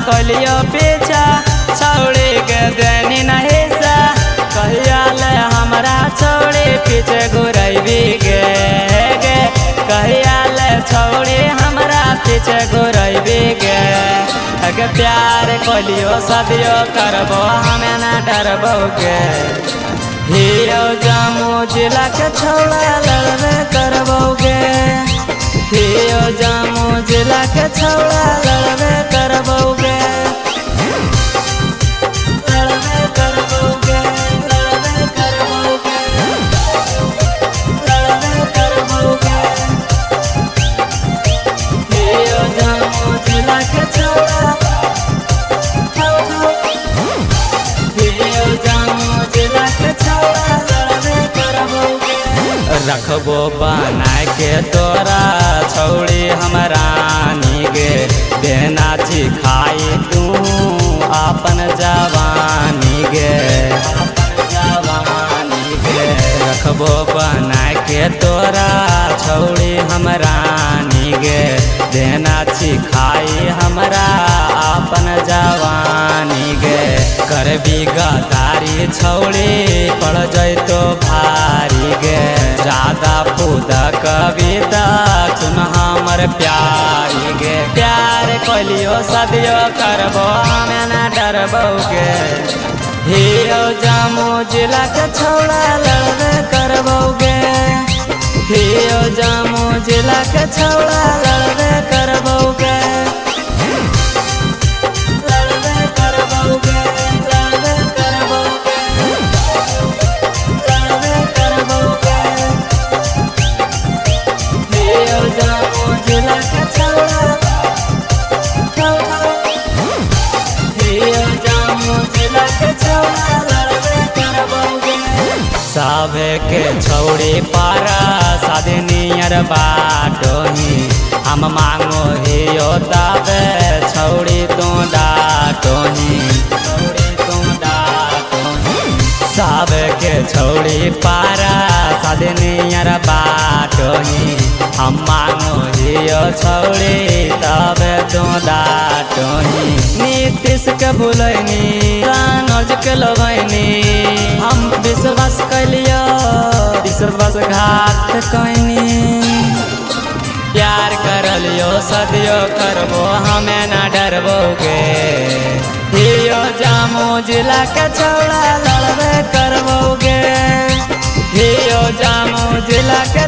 कलियो पीछा छौड़ी के देनी नहीं सा कहिया ले हमरा छौड़ी पीछे घुरैबी गे कहिया ले छौड़ी हमरा पीछे घुरैबी गे अगे प्यार कलियो सदियो करबो हमें ना डरबो गे हियो जामू जिला के छौड़ा लड़बे करबो गे हियो जामू जिला के छौड़ा लड़बे करबो गे लड़बे करबो गे लड़बे करबो गे लड़बे करबो गे हियो जामू जिला के छौड़ा हियो जामू जिला के छौड़ा लड़बे करबो गे रखबो बना के तोरा छौड़ी हमरा गे देना खाई तू अपन जवानी गे रखबो बना के तोरा छौड़ी हमरा गे देना खाई हमरा अपन जवानी गे करबी गदारी छौड़ी पड़ जैतो भारी गे ज्यादा पूदा कविता सुन हमर प्यारी गे प्यार कलियो सदियो करबो हमें ना डरबो गे हियो जामू जिला के छौड़ा लड़बे करबो गे हियो जामू जिला के छौड़ा लड़बे करबो गे लड़बे करबो गे लड़बे करबो गे लड़बे करबो गे हियो जामू जिला के छौड़ा हियो जामू जिला के छौड़ा लड़बे करबो गे साबे के छौड़ी पारा शादी नियर बाटोही हम मांगो हियो ताबे छौड़ी तो डाटोही छौड़ी तो डाटोही साबे के छौड़ी पारा शादी नियर बाटोही हम मांगो हियो छौड़ी तबे तो डाटोही नीतीश के भूलैनी रानोज के लगैनी हम विश्वास कैलियो विश्वासघात कैनी प्यार करलियो सदियो करबो हमें ना डरबो गे हियो जामू जिला के छौड़ा लड़बे करबो गे हियो जामू जिला के